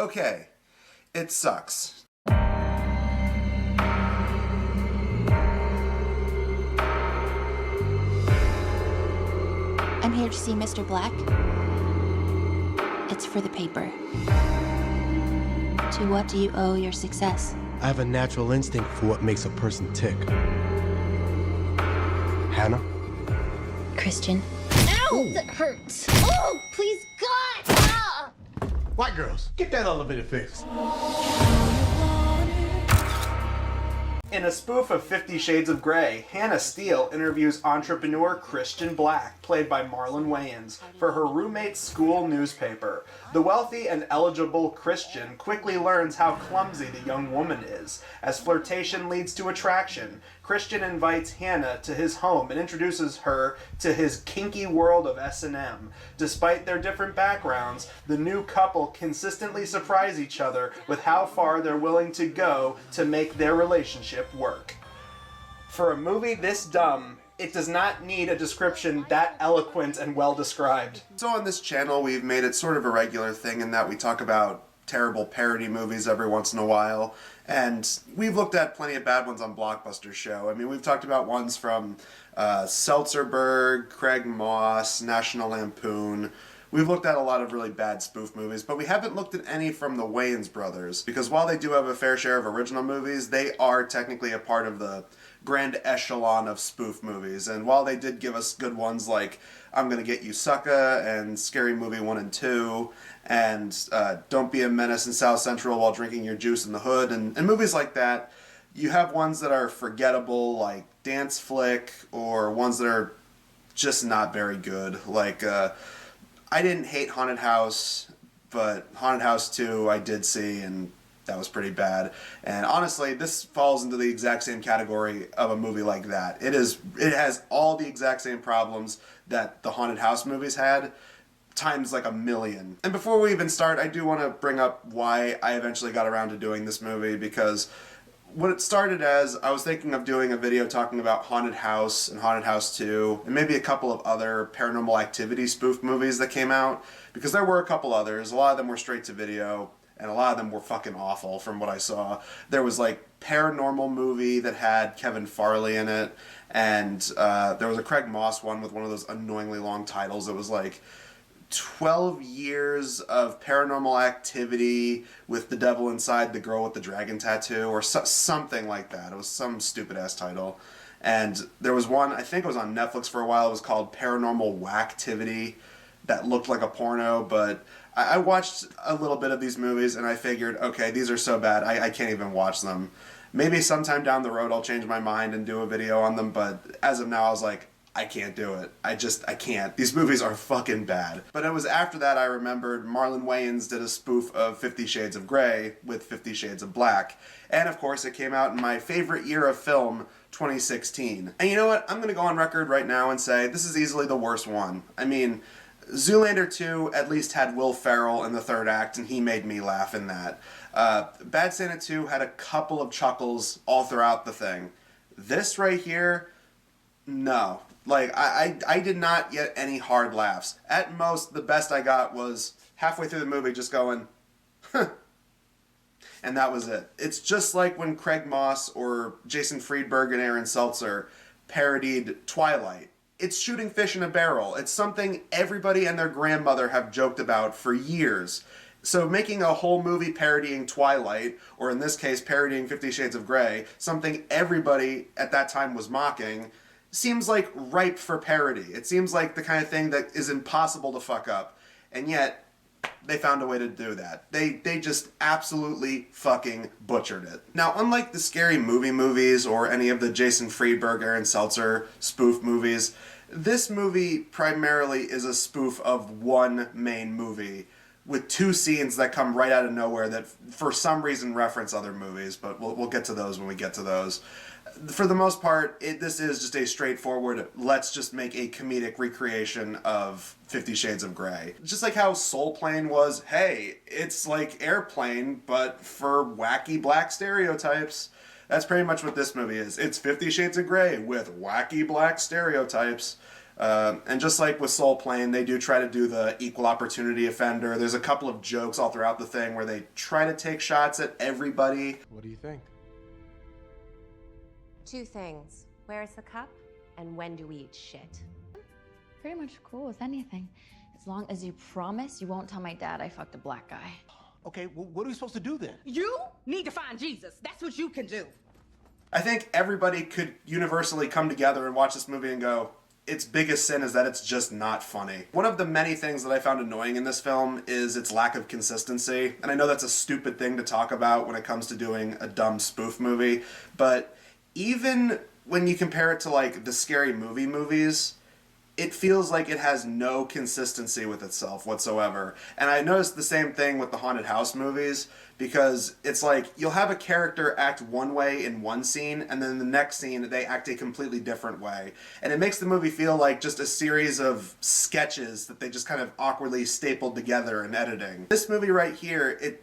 Okay, it sucks. I'm here to see Mr. Black. It's for the paper. To what do you owe your success? I have a natural instinct for what makes a person tick. Hannah? Christian. Ow! That hurts. Oh, please, God! Ah! White girls, get that elevator fixed. In a spoof of 50 Shades of Grey, Hannah Steele interviews entrepreneur Christian Black, played by Marlon Wayans, for her roommate's school newspaper. The wealthy and eligible Christian quickly learns how clumsy the young woman is. As flirtation leads to attraction, Christian invites Hannah to his home and introduces her to his kinky world of S&M. Despite their different backgrounds, the new couple consistently surprise each other with how far they're willing to go to make their relationship work. For a movie this dumb, it does not need a description that eloquent and well described. So on this channel, we've made it sort of a regular thing in that we talk about terrible parody movies every once in a while, and we've looked at plenty of bad ones on Blockbusters show. I mean, we've talked about ones from Seltzerberg, Craig Moss, National Lampoon. We've looked at a lot of really bad spoof movies, but we haven't looked at any from the Wayans brothers, because while they do have a fair share of original movies, they are technically a part of the grand echelon of spoof movies. And while they did give us good ones like I'm Gonna Get You Sucka and Scary Movie 1 and 2 and Don't Be a Menace in South Central While Drinking Your Juice in the Hood and movies like that, you have ones that are forgettable like Dance Flick, or ones that are just not very good. Like I didn't hate Haunted House, but Haunted House 2 I did see, and that was pretty bad. And honestly, this falls into the exact same category of a movie like that. It has all the exact same problems that the Haunted House movies had, times like a million. And before we even start, I do want to bring up why I eventually got around to doing this movie, because what it started as, I was thinking of doing a video talking about Haunted House and Haunted House 2, and maybe a couple of other Paranormal Activity spoof movies that came out, because there were a couple others. A lot of them were straight to video, and a lot of them were fucking awful from what I saw. There was like Paranormal movie that had Kevin Farley in it, and there was a Craig Moss one with one of those annoyingly long titles. It was like 12 years of Paranormal Activity with the devil inside the girl with the dragon tattoo, or something like that. It was some stupid ass title. And there was one, I think it was on Netflix for a while, it was called Paranormal Whacktivity, that looked like a porno, but I watched a little bit of these movies and I figured, okay, these are so bad, I can't even watch them. Maybe sometime down the road I'll change my mind and do a video on them, but as of now I was like, I can't do it. I can't. These movies are fucking bad. But it was after that I remembered Marlon Wayans did a spoof of 50 Shades of Grey with 50 Shades of Black. And of course it came out in my favorite year of film, 2016. And you know what? I'm going to go on record right now and say this is easily the worst one. I mean, Zoolander 2 at least had Will Ferrell in the third act, and he made me laugh in that. Bad Santa 2 had a couple of chuckles all throughout the thing. This right here, no. Like, I did not get any hard laughs. At most, the best I got was halfway through the movie just going, huh. And that was it. It's just like when Craig Moss or Jason Friedberg and Aaron Seltzer parodied Twilight. It's shooting fish in a barrel. It's something everybody and their grandmother have joked about for years. So making a whole movie parodying Twilight, or in this case parodying 50 Shades of Grey, something everybody at that time was mocking, seems like ripe for parody. It seems like the kind of thing that is impossible to fuck up. And yet, they found a way to do that. They just absolutely fucking butchered it. Now, unlike the Scary Movie movies or any of the Jason Friedberg, Aaron Seltzer spoof movies, this movie primarily is a spoof of one main movie with two scenes that come right out of nowhere that for some reason reference other movies, but we'll get to those when we get to those. For the most part, this is just a straightforward, let's just make a comedic recreation of 50 Shades of Grey. Just like how Soul Plane was, hey, it's like Airplane, but for wacky black stereotypes. That's pretty much what this movie is. It's 50 Shades of Grey with wacky black stereotypes. And just like with Soul Plane, they do try to do the equal opportunity offender. There's a couple of jokes all throughout the thing where they try to take shots at everybody. What do you think? Two things. Where's the cup? And when do we eat shit? Pretty much cool with anything. As long as you promise you won't tell my dad I fucked a black guy. Okay, well, what are we supposed to do then? You need to find Jesus. That's what you can do. I think everybody could universally come together and watch this movie and go, its biggest sin is that it's just not funny. One of the many things that I found annoying in this film is its lack of consistency. And I know that's a stupid thing to talk about when it comes to doing a dumb spoof movie, but even when you compare it to like the Scary Movie movies, it feels like it has no consistency with itself whatsoever. And I noticed the same thing with the haunted house movies, because it's like you'll have a character act one way in one scene, and then the next scene they act a completely different way. And it makes the movie feel like just a series of sketches that they just kind of awkwardly stapled together in editing. This movie right here,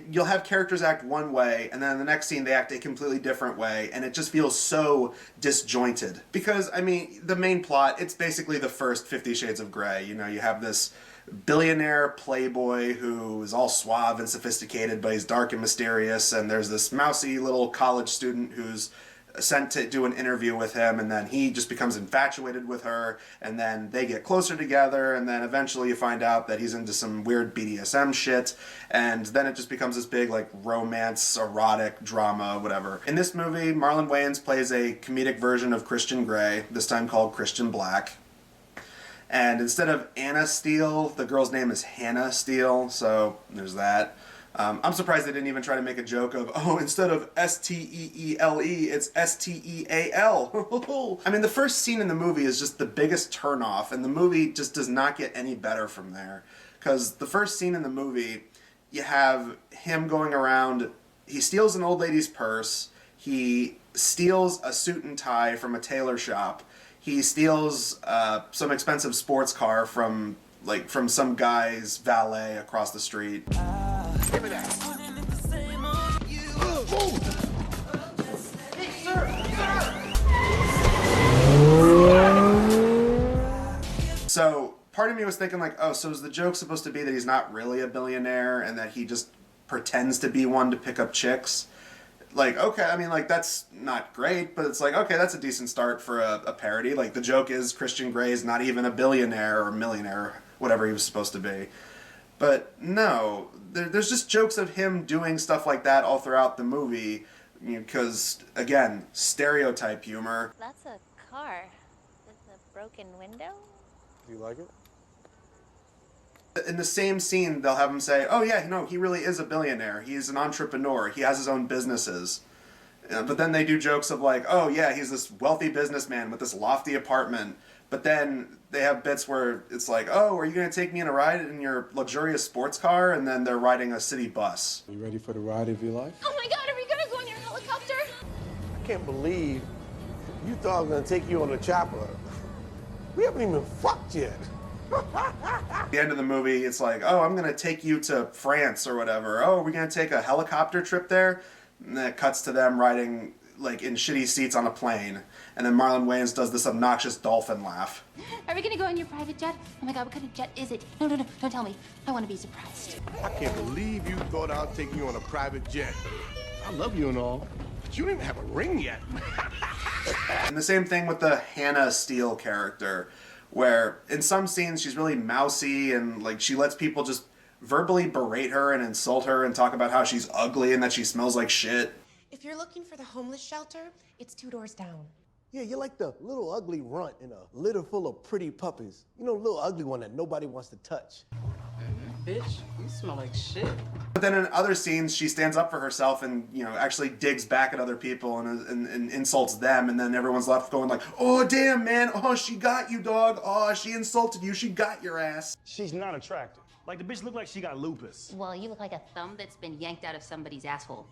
you'll have characters act one way, and then in the next scene they act a completely different way, and it just feels so disjointed. Because, I mean, the main plot, it's basically the first 50 Shades of Grey. You know, you have this billionaire playboy who is all suave and sophisticated, but he's dark and mysterious, and there's this mousy little college student who's sent to do an interview with him, and then he just becomes infatuated with her, and then they get closer together, and then eventually you find out that he's into some weird BDSM shit, and then it just becomes this big like romance, erotic drama, whatever. In this movie, Marlon Wayans plays a comedic version of Christian Grey, this time called Christian Black. And instead of Anna Steele, the girl's name is Hannah Steele, so there's that. I'm surprised they didn't even try to make a joke of, oh, instead of S-T-E-E-L-E, it's S-T-E-A-L. I mean, the first scene in the movie is just the biggest turnoff, and the movie just does not get any better from there. Because the first scene in the movie, you have him going around, he steals an old lady's purse, he steals a suit and tie from a tailor shop, he steals some expensive sports car from some guy's valet across the street. Give me that. Hey, sir! So part of me was thinking like, oh, so is the joke supposed to be that he's not really a billionaire and that he just pretends to be one to pick up chicks? Like, okay, I mean, like, that's not great, but it's like, okay, that's a decent start for a parody. Like, the joke is Christian Grey is not even a billionaire or millionaire, whatever he was supposed to be. But no, there's just jokes of him doing stuff like that all throughout the movie, because, again, stereotype humor. That's a car with a broken window? Do you like it? In the same scene, they'll have him say, oh yeah, no, he really is a billionaire. He's an entrepreneur. He has his own businesses. But then they do jokes of like, oh yeah, he's this wealthy businessman with this lofty apartment. But then they have bits where it's like, oh, are you going to take me on a ride in your luxurious sports car? And then they're riding a city bus. You ready for the ride of your life? Oh my god, are we gonna go in your helicopter? I can't believe you thought I was gonna take you on a chopper. We haven't even fucked yet. At the end of the movie, it's like, oh, I'm going to take you to France or whatever. Oh, are we going to take a helicopter trip there? And then it cuts to them riding, like, in shitty seats on a plane. And then Marlon Wayans does this obnoxious dolphin laugh. Are we gonna go in your private jet? Oh my god, what kind of jet is it? No, don't tell me. I want to be surprised. I can't believe you thought I'd take you on a private jet. I love you and all, but you didn't have a ring yet. And the same thing with the Hannah Steele character, where in some scenes she's really mousy and like she lets people just verbally berate her and insult her and talk about how she's ugly and that she smells like shit. If you're looking for the homeless shelter, it's 2 doors down. Yeah, you're like the little ugly runt in a litter full of pretty puppies. You know, the little ugly one that nobody wants to touch. Bitch, you smell like shit. But then in other scenes, she stands up for herself and, you know, actually digs back at other people and insults them. And then everyone's left going like, oh, damn, man. Oh, she got you, dog. Oh, she insulted you. She got your ass. She's not attractive. Like, the bitch look like she got lupus. Well, you look like a thumb that's been yanked out of somebody's asshole.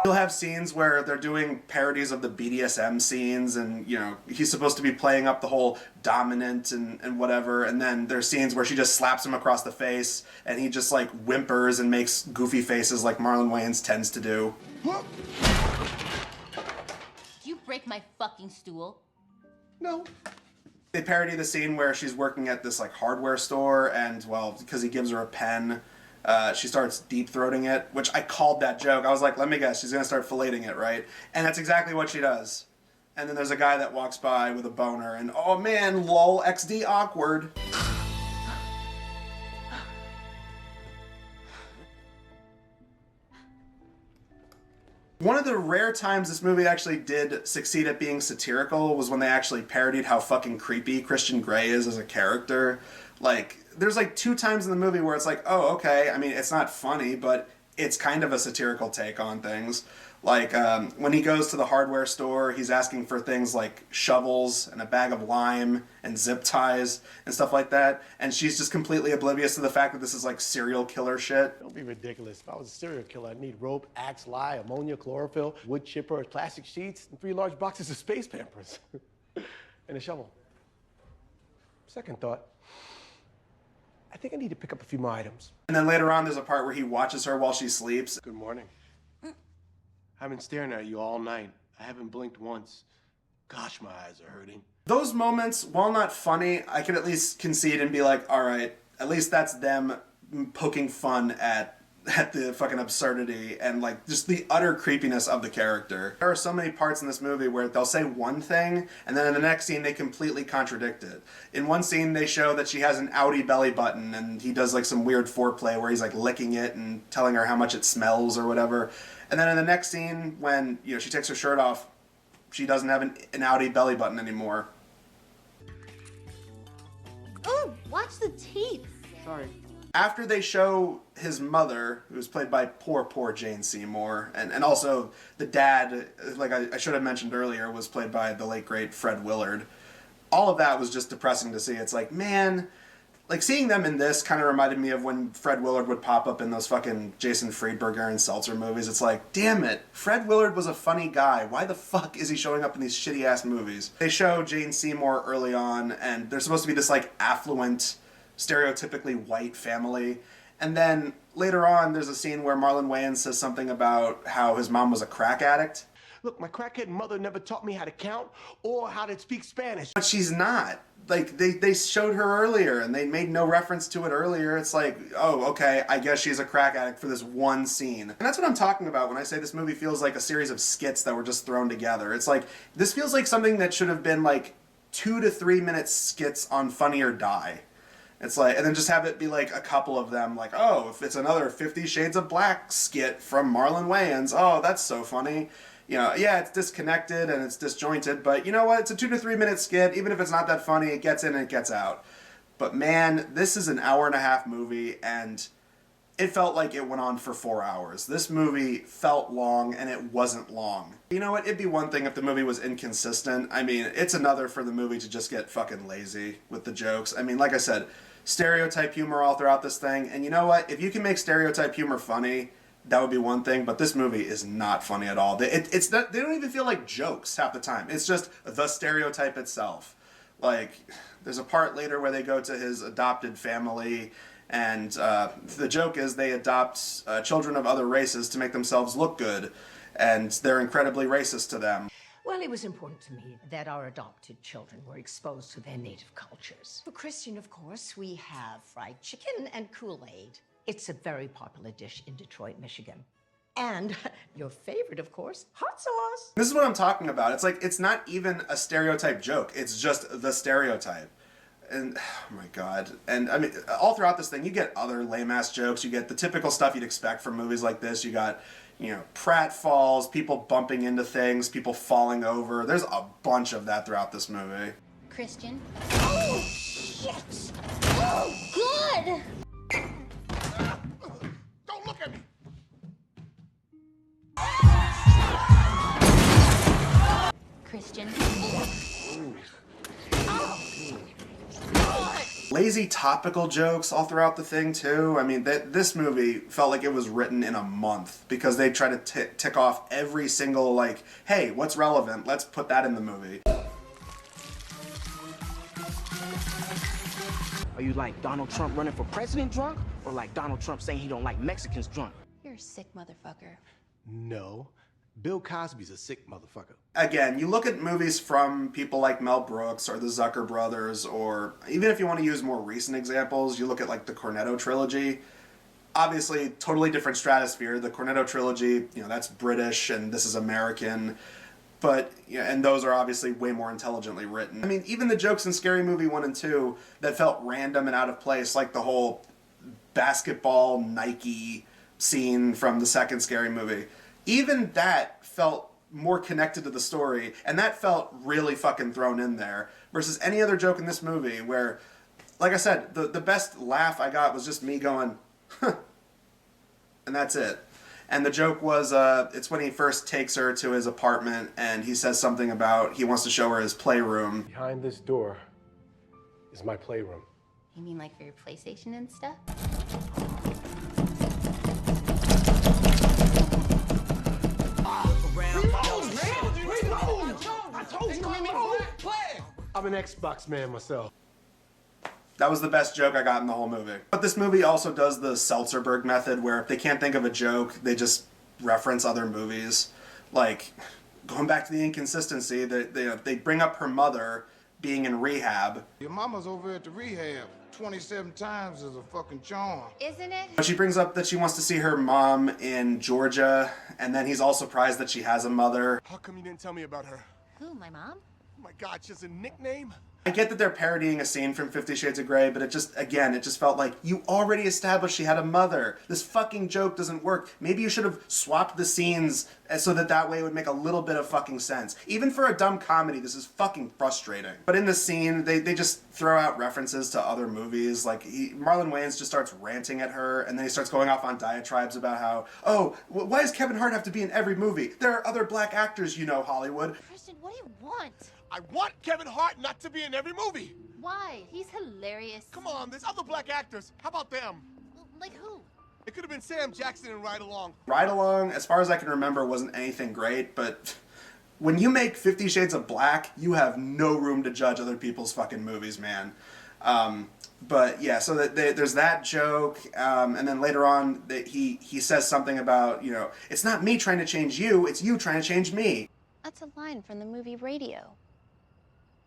You'll have scenes where they're doing parodies of the BDSM scenes and, you know, he's supposed to be playing up the whole dominant and whatever, and then there's scenes where she just slaps him across the face and he just, like, whimpers and makes goofy faces like Marlon Wayans tends to do. Did you break my fucking stool? No. They parody the scene where she's working at this like hardware store, and well, because he gives her a pen, she starts deep throating it, which I called that joke. I was like, let me guess, she's gonna start filleting it, right? And that's exactly what she does. And then there's a guy that walks by with a boner, and oh man, lol, XD awkward. One of the rare times this movie actually did succeed at being satirical was when they actually parodied how fucking creepy Christian Grey is as a character. Like, there's like 2 times in the movie where it's like, oh, okay, I mean, it's not funny, but it's kind of a satirical take on things. Like, when he goes to the hardware store, he's asking for things like shovels and a bag of lime and zip ties and stuff like that. And she's just completely oblivious to the fact that this is like serial killer shit. Don't be ridiculous. If I was a serial killer, I'd need rope, axe, lye, ammonia, chlorophyll, wood chipper, plastic sheets, and 3 large boxes of space pampers. And a shovel. Second thought, I think I need to pick up a few more items. And then later on, there's a part where he watches her while she sleeps. Good morning. I've been staring at you all night. I haven't blinked once. Gosh, my eyes are hurting. Those moments, while not funny, I can at least concede and be like, all right, at least that's them poking fun at the fucking absurdity and like just the utter creepiness of the character. There are so many parts in this movie where they'll say one thing and then in the next scene they completely contradict it. In one scene they show that she has an outie belly button and he does like some weird foreplay where he's like licking it and telling her how much it smells or whatever. And then in the next scene when, you know, she takes her shirt off, she doesn't have an outie belly button anymore. Oh, watch the teeth. Sorry. After they show his mother, who's played by poor Jane Seymour, and also the dad, like I should have mentioned earlier, was played by the late great Fred Willard. All of that was just depressing to see. It's like, man, like seeing them in this kind of reminded me of when Fred Willard would pop up in those fucking Jason Friedberger and Seltzer movies. It's like, damn it, Fred Willard was a funny guy. Why the fuck is he showing up in these shitty ass movies? They show Jane Seymour early on, and they're supposed to be this like affluent, stereotypically white family. And then later on, there's a scene where Marlon Wayans says something about how his mom was a crack addict. Look, my crackhead mother never taught me how to count or how to speak Spanish. But she's not. Like, they showed her earlier, and they made no reference to it earlier. It's like, oh, okay, I guess she's a crack addict for this one scene. And that's what I'm talking about when I say this movie feels like a series of skits that were just thrown together. It's like, this feels like something that should have been like 2 to 3 minute skits on Funny or Die. It's like, and then just have it be like a couple of them, like, oh, if it's another 50 Shades of Black skit from Marlon Wayans, oh, that's so funny. You know, yeah, it's disconnected and it's disjointed, but you know what? It's a 2 to 3 minute skit. Even if it's not that funny, it gets in and it gets out. But man, this is an 1.5 hour movie, and it felt like it went on for 4 hours. This movie felt long, and it wasn't long. You know what? It'd be one thing if the movie was inconsistent. I mean, it's another for the movie to just get fucking lazy with the jokes. I mean, like I said, stereotype humor all throughout this thing. And you know what? If you can make stereotype humor funny, that would be one thing. But this movie is not funny at all. It's not, they don't even feel like jokes half the time. It's just the stereotype itself. Like, there's a part later where they go to his adopted family, and the joke is they adopt children of other races to make themselves look good, and they're incredibly racist to them. Well, it was important to me that our adopted children were exposed to their native cultures. For Christian, of course, we have fried chicken and Kool-Aid. It's a very popular dish in Detroit, Michigan. And your favorite, of course, hot sauce. This is what I'm talking about. It's like, it's not even a stereotype joke. It's just the stereotype. And, oh my God. And, I mean, all throughout this thing, you get other lame-ass jokes. You get the typical stuff you'd expect from movies like this. You got, you know, pratfalls, people bumping into things, people falling over. There's a bunch of that throughout this movie. Christian? Oh, shit! Oh, God! Don't look at me! Christian? Lazy topical jokes all throughout the thing, too. I mean, this movie felt like it was written in a month because they try to tick off every single, like, hey, what's relevant? Let's put that in the movie. Are you like Donald Trump running for president drunk? Or like Donald Trump saying he don't like Mexicans drunk? You're a sick motherfucker. No, Bill Cosby's a sick motherfucker. Again, you look at movies from people like Mel Brooks or the Zucker brothers, or even if you want to use more recent examples, you look at like the Cornetto trilogy. Obviously, totally different stratosphere. The Cornetto trilogy, that's British and this is American. But, and those are obviously way more intelligently written. I mean, even the jokes in Scary Movie 1 and 2 that felt random and out of place, like the whole basketball Nike scene from the second Scary Movie, even that felt more connected to the story, and that felt really fucking thrown in there, versus any other joke in this movie where, like I said, the best laugh I got was just me going, huh, and that's it. And the joke was, it's when he first takes her to his apartment and he says something about he wants to show her his playroom. Behind this door is my playroom. You mean like for your PlayStation and stuff? I'm an Xbox man myself. That was the best joke I got in the whole movie. But this movie also does the Seltzerberg method, where if they can't think of a joke, they just reference other movies. Like, going back to the inconsistency, they bring up her mother being in rehab. Your mama's over at the rehab. 27 times is a fucking charm. Isn't it? But she brings up that she wants to see her mom in Georgia, and then he's all surprised that she has a mother. How come you didn't tell me about her? Who, my mom? Oh my God, she's a nickname? I get that they're parodying a scene from 50 Shades of Grey, but it just felt like you already established she had a mother. This fucking joke doesn't work. Maybe you should have swapped the scenes so that way it would make a little bit of fucking sense. Even for a dumb comedy, this is fucking frustrating. But in the scene, they just throw out references to other movies. Like, Marlon Wayans just starts ranting at her, and then he starts going off on diatribes about how, why does Kevin Hart have to be in every movie? There are other black actors, Hollywood. Christian, what do you want? I want Kevin Hart not to be in every movie. Why? He's hilarious. Come on, there's other black actors. How about them? Like who? It could have been Sam Jackson in Ride Along. Ride Along, as far as I can remember, wasn't anything great, but when you make 50 Shades of Black, you have no room to judge other people's fucking movies, man. But yeah, so there's that joke, and then later on he says something about, it's not me trying to change you, it's you trying to change me. That's a line from the movie Radio.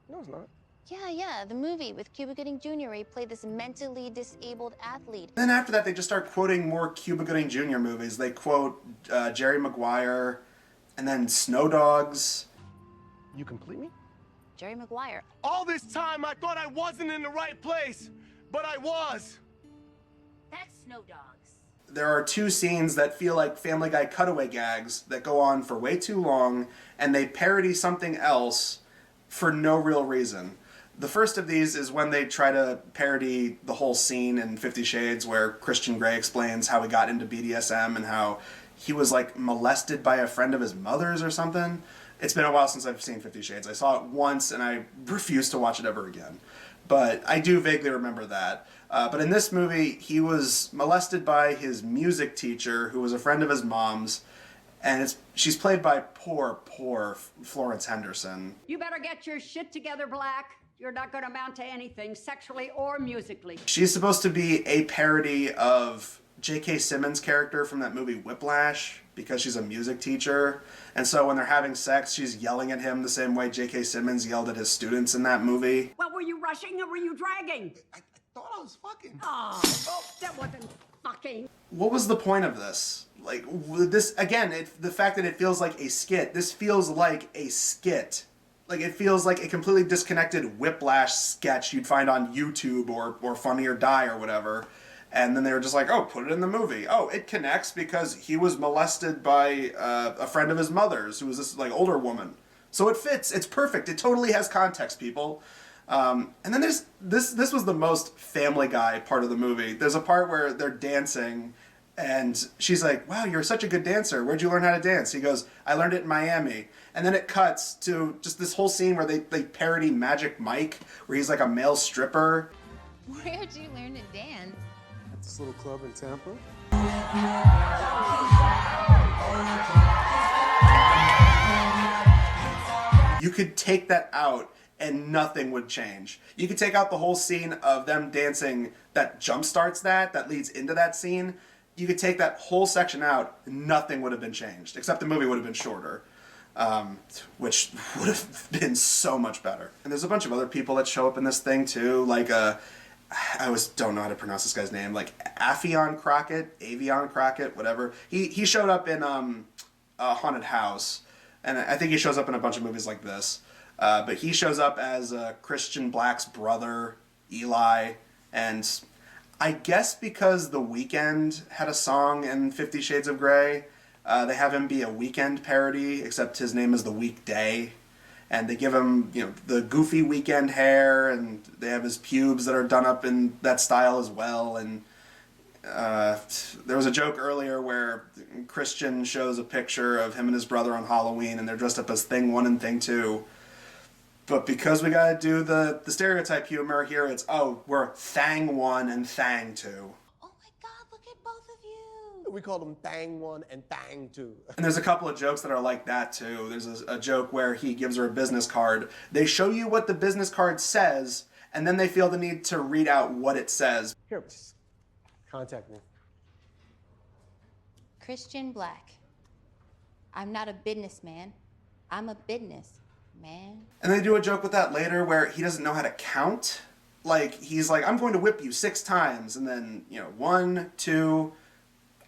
No, it's not. Yeah, the movie with Cuba Gooding Jr. where he played this mentally disabled athlete. Then after that, they just start quoting more Cuba Gooding Jr. movies. They quote Jerry Maguire, and then Snow Dogs. You complete me? Jerry Maguire. All this time, I thought I wasn't in the right place, but I was. That's Snow Dogs. There are two scenes that feel like Family Guy cutaway gags that go on for way too long, and they parody something else for no real reason. The first of these is when they try to parody the whole scene in 50 Shades where Christian Grey explains how he got into BDSM and how he was like molested by a friend of his mother's or something. It's been a while since I've seen 50 Shades. I saw it once and I refuse to watch it ever again. But I do vaguely remember that. But in this movie, he was molested by his music teacher who was a friend of his mom's. And she's played by poor Florence Henderson. You better get your shit together, Black. You're not going to amount to anything, sexually or musically. She's supposed to be a parody of J.K. Simmons' character from that movie Whiplash, because she's a music teacher. And so when they're having sex, she's yelling at him the same way J.K. Simmons yelled at his students in that movie. Well, were you rushing or were you dragging? I thought I was fucking. Oh, that wasn't fucking. What was the point of this? Like, this, again, the fact that it feels like a skit, this feels like a skit. Like, it feels like a completely disconnected Whiplash sketch you'd find on YouTube or Funny or Die or whatever. And then they were just like, oh, put it in the movie. Oh, it connects because he was molested by a friend of his mother's who was this, like, older woman. So it fits. It's perfect. It totally has context, people. And then there's this was the most Family Guy part of the movie. There's a part where they're dancing, and she's like, wow, you're such a good dancer. Where'd you learn how to dance? He goes, I learned it in Miami. And then it cuts to just this whole scene where they parody Magic Mike, where he's like a male stripper. Where'd you learn to dance? At this little club in Tampa. You could take that out and nothing would change. You could take out the whole scene of them dancing that jumpstarts that leads into that scene, you could take that whole section out and nothing would have been changed, except the movie would have been shorter, which would have been so much better. And there's a bunch of other people that show up in this thing too, like I always don't know how to pronounce this guy's name, like Avion Crockett, whatever. He showed up in a Haunted House, and I think he shows up in a bunch of movies like this. But he shows up as Christian Black's brother, Eli, and I guess because The Weeknd had a song in 50 Shades of Grey, they have him be a Weeknd parody, except his name is The Weekday. And they give him, the goofy Weeknd hair, and they have his pubes that are done up in that style as well. And there was a joke earlier where Christian shows a picture of him and his brother on Halloween, and they're dressed up as Thing 1 and Thing 2. But because we gotta do the stereotype humor here, it's, we're Thang 1 and Thang 2. Oh my God, look at both of you. We call them Thang 1 and Thang 2. And there's a couple of jokes that are like that too. There's a joke where he gives her a business card. They show you what the business card says, and then they feel the need to read out what it says. Here, contact me. Christian Black. I'm not a businessman. I'm a business man. And they do a joke with that later where he doesn't know how to count. Like, he's like, I'm going to whip you 6 times. And then, 1, 2,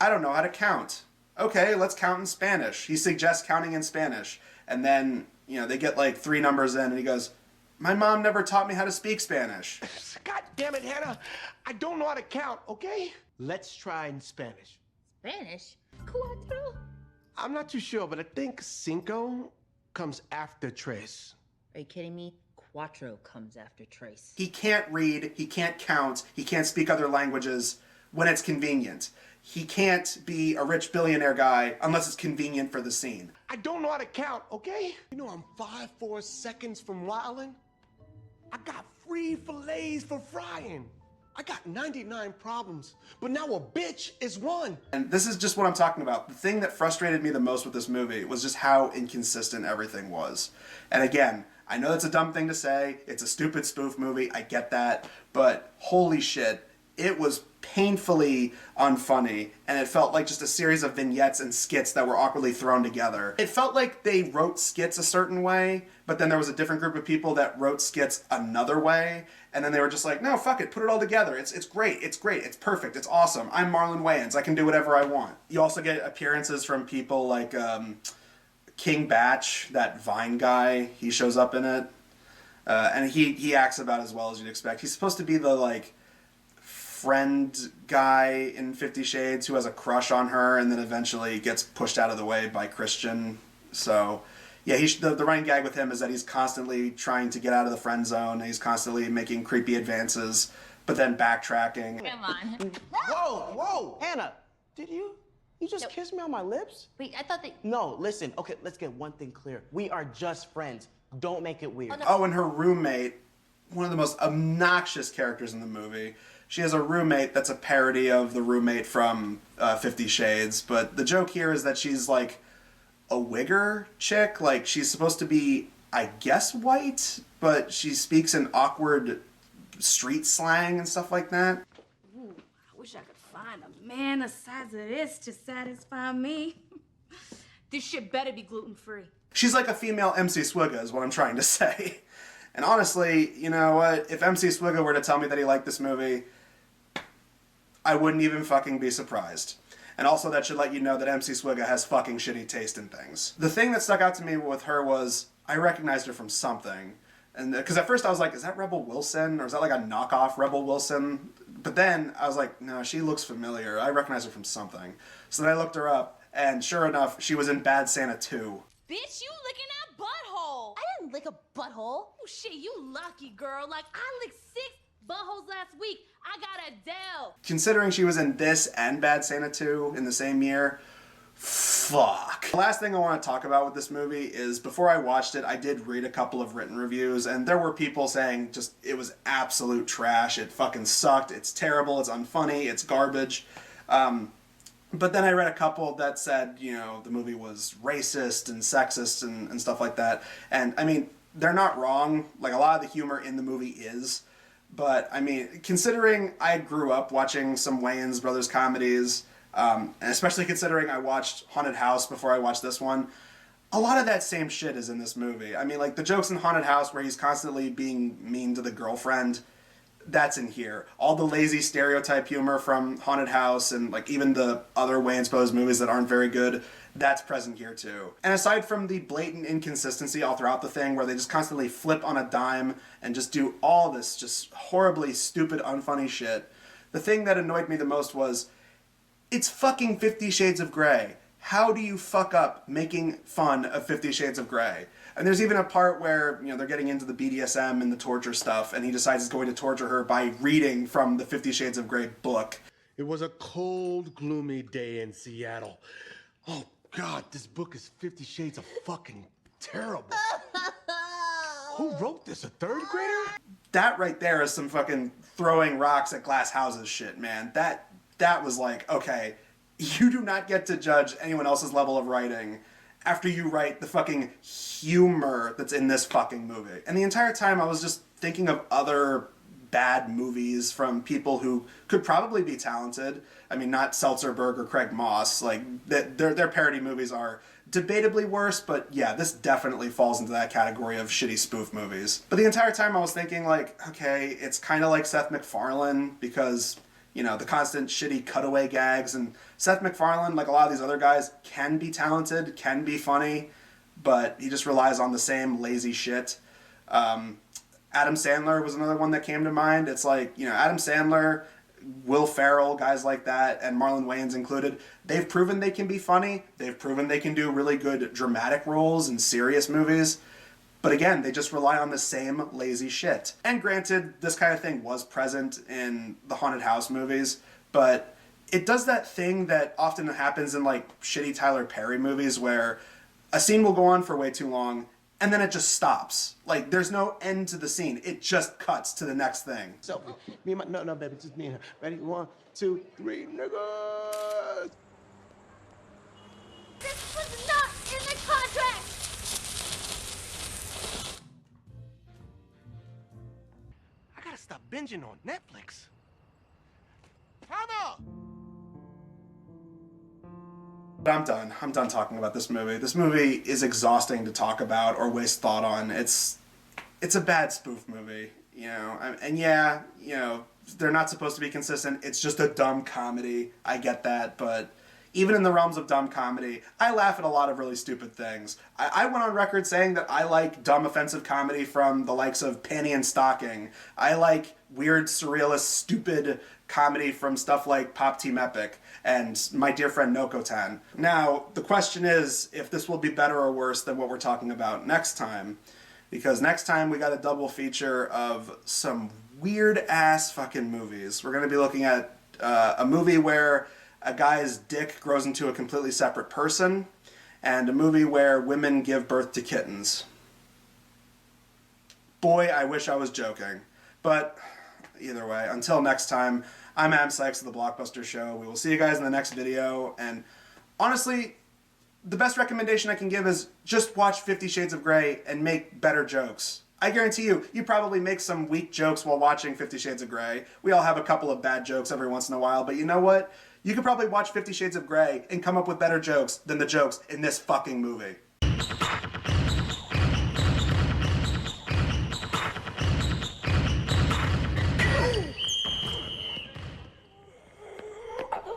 I don't know how to count. Okay, let's count in Spanish. He suggests counting in Spanish. And then, they get like 3 numbers in and he goes, my mom never taught me how to speak Spanish. God damn it, Hannah. I don't know how to count, okay? Let's try in Spanish. Spanish? Cuatro? I'm not too sure, but I think cinco comes after tres. Are you kidding me? Cuatro comes after tres. He can't read, he can't count, he can't speak other languages when it's convenient. He can't be a rich billionaire guy unless it's convenient for the scene. I don't know how to count, okay? I'm 5-4 seconds from wildin'. I got free fillets for frying. I got 99 problems, but now a bitch is one. And this is just what I'm talking about. The thing that frustrated me the most with this movie was just how inconsistent everything was. And again, I know that's a dumb thing to say. It's a stupid spoof movie. I get that. But holy shit, it was painfully unfunny, and it felt like just a series of vignettes and skits that were awkwardly thrown together. It felt like they wrote skits a certain way, but then there was a different group of people that wrote skits another way, and then they were just like, no, fuck it, put it all together. It's great, it's perfect, it's awesome. I'm Marlon Wayans, I can do whatever I want. You also get appearances from people like King Batch, that Vine guy, he shows up in it. And he acts about as well as you'd expect. He's supposed to be the, friend guy in 50 Shades who has a crush on her and then eventually gets pushed out of the way by Christian. So, yeah, the running gag with him is that he's constantly trying to get out of the friend zone, and he's constantly making creepy advances, but then backtracking. Come on. Whoa! Hannah, did you just kiss me on my lips? Wait, I thought that... No, listen. Okay, let's get one thing clear. We are just friends. Don't make it weird. Oh, and her roommate, one of the most obnoxious characters in the movie. She has a roommate that's a parody of the roommate from 50 Shades, but the joke here is that she's like a wigger chick. Like, she's supposed to be, I guess, white, but she speaks in awkward street slang and stuff like that. Ooh, I wish I could find a man the size of this to satisfy me. This shit better be gluten-free. She's like a female MC Swigga is what I'm trying to say. And honestly, you know what? If MC Swigga were to tell me that he liked this movie, I wouldn't even fucking be surprised. And also that should let you know that MC Swigga has fucking shitty taste in things. The thing that stuck out to me with her was I recognized her from something. And because at first I was like, is that Rebel Wilson? Or is that like a knockoff Rebel Wilson? But then I was like, no, she looks familiar. I recognize her from something. So then I looked her up, and sure enough, she was in Bad Santa 2. Bitch, you licking that butthole. I didn't lick a butthole. Oh, shit, you lucky, girl. Like, I licked 6 buttholes last week. I got Adele. Considering she was in this and Bad Santa 2 in the same year, fuck. The last thing I want to talk about with this movie is before I watched it, I did read a couple of written reviews, and there were people saying just it was absolute trash. It fucking sucked. It's terrible. It's unfunny. It's garbage. But then I read a couple that said, you know, the movie was racist and sexist and stuff like that. And, I mean, they're not wrong. Like, a lot of the humor in the movie is. But, I mean, considering I grew up watching some Wayans brothers comedies, And especially considering I watched Haunted House before I watched this one. A lot of that same shit is in this movie. I mean, like, the jokes in Haunted House where he's constantly being mean to the girlfriend, that's in here. All the lazy stereotype humor from Haunted House and, like, even the other Wayans Brothers movies that aren't very good, that's present here too. And aside from the blatant inconsistency all throughout the thing where they just constantly flip on a dime and just do all this just horribly stupid, unfunny shit, the thing that annoyed me the most was, it's fucking 50 Shades of Grey. How do you fuck up making fun of 50 Shades of Grey? And there's even a part where, you know, they're getting into the BDSM and the torture stuff, and he decides he's going to torture her by reading from the 50 Shades of Grey book. It was a cold, gloomy day in Seattle. Oh, God, this book is 50 Shades of fucking terrible. Who wrote this, a third grader? That right there is some fucking throwing rocks at glass houses shit, man. That was like, okay, you do not get to judge anyone else's level of writing after you write the fucking humor that's in this fucking movie. And the entire time I was just thinking of other bad movies from people who could probably be talented. I mean, not Seltzerberg or Craig Moss. Like, their parody movies are debatably worse, but yeah, this definitely falls into that category of shitty spoof movies. But the entire time I was thinking, like, okay, it's kind of like Seth MacFarlane because, you know, the constant shitty cutaway gags, and Seth MacFarlane, like a lot of these other guys, can be talented, can be funny, but he just relies on the same lazy shit. Adam Sandler was another one that came to mind. It's like, you know, Adam Sandler, Will Ferrell, guys like that, and Marlon Wayans included, they've proven they can be funny. They've proven they can do really good dramatic roles in serious movies. But again, they just rely on the same lazy shit. And granted, this kind of thing was present in the Haunted House movies, but it does that thing that often happens in, like, shitty Tyler Perry movies where a scene will go on for way too long, and then it just stops. Like, there's no end to the scene. It just cuts to the next thing. So, me and my, no, baby, just me and her. Ready? 1, 2, 3, niggas! This was not in the contract! I gotta stop binging on Netflix. Hannah! But I'm done. I'm done talking about this movie. This movie is exhausting to talk about or waste thought on. It's a bad spoof movie, you know. And yeah, you know, they're not supposed to be consistent. It's just a dumb comedy. I get that, but even in the realms of dumb comedy, I laugh at a lot of really stupid things. I went on record saying that I like dumb offensive comedy from the likes of Panty and Stocking. I like weird, surrealist, stupid comedy from stuff like Pop Team Epic and My Dear Friend Noko-tan. Now, the question is if this will be better or worse than what we're talking about next time. Because next time we got a double feature of some weird-ass fucking movies. We're going to be looking at a movie where a guy's dick grows into a completely separate person, and a movie where women give birth to kittens. Boy, I wish I was joking. But either way, until next time, I'm Adam Sykes of the Blockbuster Show. We will see you guys in the next video, and honestly, the best recommendation I can give is just watch 50 Shades of Grey and make better jokes. I guarantee you probably make some weak jokes while watching 50 Shades of Grey. We all have a couple of bad jokes every once in a while, but you know what? You could probably watch 50 Shades of Grey and come up with better jokes than the jokes in this fucking movie.